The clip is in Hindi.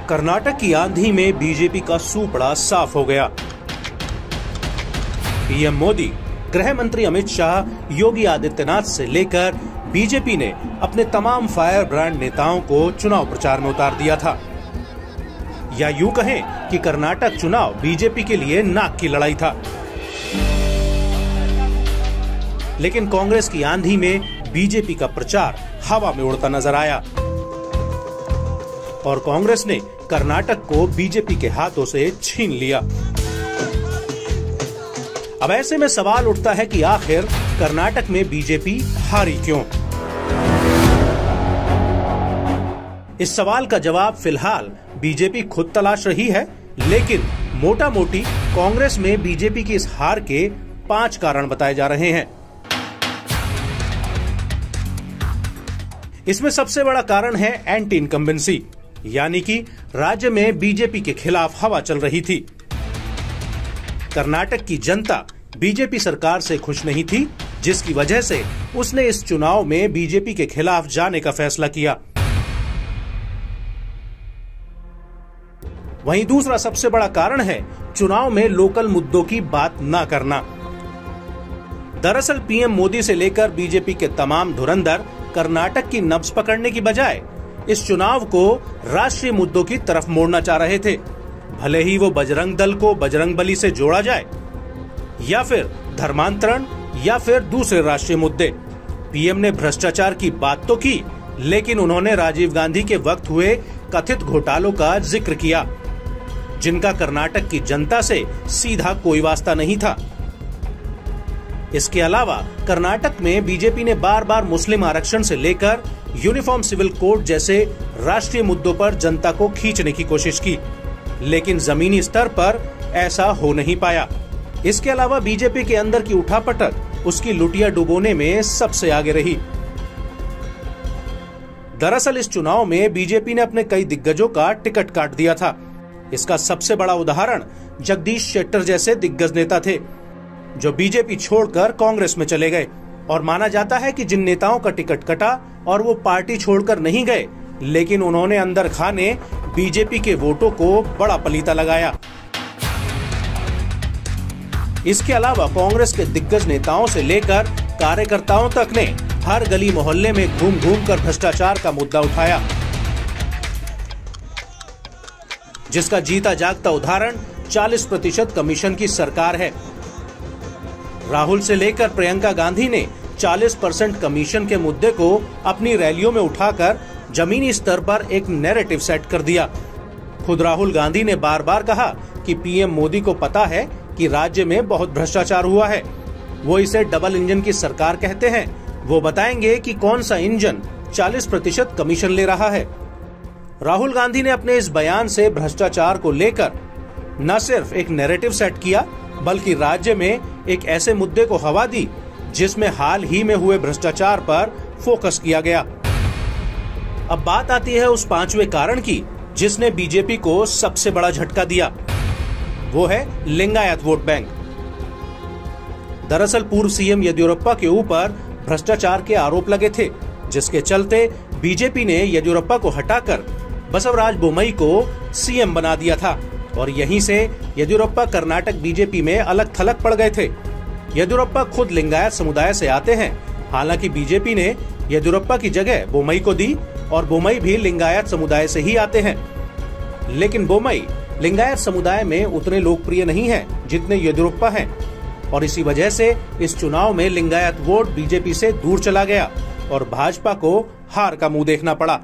कर्नाटक की आंधी में बीजेपी का सूपड़ा साफ हो गया। पीएम मोदी, गृह मंत्री अमित शाह, योगी आदित्यनाथ से लेकर बीजेपी ने अपने तमाम फायर ब्रांड नेताओं को चुनाव प्रचार में उतार दिया था। या यूं कहें कि कर्नाटक चुनाव बीजेपी के लिए नाक की लड़ाई था। लेकिन कांग्रेस की आंधी में बीजेपी का प्रचार हवा में उड़ता नजर आया और कांग्रेस ने कर्नाटक को बीजेपी के हाथों से छीन लिया। अब ऐसे में सवाल उठता है कि आखिर कर्नाटक में बीजेपी हारी क्यों? इस सवाल का जवाब फिलहाल बीजेपी खुद तलाश रही है, लेकिन मोटा मोटी कांग्रेस में बीजेपी की इस हार के 5 कारण बताए जा रहे हैं। इसमें सबसे बड़ा कारण है एंटी इनकम्बेंसी, यानी कि राज्य में बीजेपी के खिलाफ हवा चल रही थी। कर्नाटक की जनता बीजेपी सरकार से खुश नहीं थी, जिसकी वजह से उसने इस चुनाव में बीजेपी के खिलाफ जाने का फैसला किया। वहीं दूसरा सबसे बड़ा कारण है चुनाव में लोकल मुद्दों की बात न करना। दरअसल पीएम मोदी से लेकर बीजेपी के तमाम धुरंधर कर्नाटक की नब्ज पकड़ने की बजाय इस चुनाव को राष्ट्रीय मुद्दों की तरफ मोड़ना चाह रहे थे। भले ही वो बजरंग दल को बजरंगबली से जोड़ा जाए, या फिर धर्मांतरण, या फिर दूसरे राष्ट्रीय मुद्दे। पीएम ने भ्रष्टाचार की बात तो की, लेकिन उन्होंने राजीव गांधी के वक्त हुए कथित घोटालों का जिक्र किया, जिनका कर्नाटक की जनता से सीधा कोई वास्ता नहीं था। इसके अलावा कर्नाटक में बीजेपी ने बार बार मुस्लिम आरक्षण से लेकर यूनिफॉर्म सिविल कोड जैसे राष्ट्रीय मुद्दों पर जनता को खींचने की कोशिश की, लेकिन जमीनी स्तर पर ऐसा हो नहीं पाया। इसके अलावा बीजेपी के अंदर की उठापटक उसकी लुटिया डुबोने में सबसे आगे रही। दरअसल इस चुनाव में बीजेपी ने अपने कई दिग्गजों का टिकट काट दिया था। इसका सबसे बड़ा उदाहरण जगदीश शेट्टर जैसे दिग्गज नेता थे, जो बीजेपी छोड़कर कांग्रेस में चले गए। और माना जाता है कि जिन नेताओं का टिकट कटा और वो पार्टी छोड़कर नहीं गए, लेकिन उन्होंने अंदर खाने बीजेपी के वोटों को बड़ा पलीता लगाया। इसके अलावा कांग्रेस के दिग्गज नेताओं से लेकर कार्यकर्ताओं तक ने हर गली मोहल्ले में घूम घूम कर भ्रष्टाचार का मुद्दा उठाया, जिसका जीता जागता उदाहरण 40% कमीशन की सरकार है। राहुल से लेकर प्रियंका गांधी ने 40% कमीशन के मुद्दे को अपनी रैलियों में उठाकर जमीनी स्तर पर एक नैरेटिव सेट कर दिया। खुद राहुल गांधी ने बार बार कहा कि पीएम मोदी को पता है कि राज्य में बहुत भ्रष्टाचार हुआ है। वो इसे डबल इंजन की सरकार कहते हैं। वो बताएंगे कि कौन सा इंजन 40% कमीशन ले रहा है। राहुल गांधी ने अपने इस बयान से भ्रष्टाचार को लेकर न सिर्फ एक नैरेटिव सेट किया, बल्कि राज्य में एक ऐसे मुद्दे को हवा दी जिसमें हाल ही में हुए भ्रष्टाचार पर फोकस किया गया। अब बात आती है उस 5वें कारण की, जिसने बीजेपी को सबसे बड़ा झटका दिया। वो है लिंगायत वोट बैंक। दरअसल पूर्व सीएम येदियुरप्पा के ऊपर भ्रष्टाचार के आरोप लगे थे, जिसके चलते बीजेपी ने येदियुरप्पा को हटाकर बसवराज बोम्मई को सीएम बना दिया था और यहीं से येदियुरप्पा कर्नाटक बीजेपी में अलग थलग पड़ गए थे। येदियुरप्पा खुद लिंगायत समुदाय से आते हैं। हालांकि बीजेपी ने येदियुरप्पा की जगह बोम्मई को दी और बोम्मई भी लिंगायत समुदाय से ही आते हैं। लेकिन बोम्मई लिंगायत समुदाय में उतने लोकप्रिय नहीं है जितने येदियुरप्पा हैं और इसी वजह से इस चुनाव में लिंगायत वोट बीजेपी से दूर चला गया और भाजपा को हार का मुंह देखना पड़ा।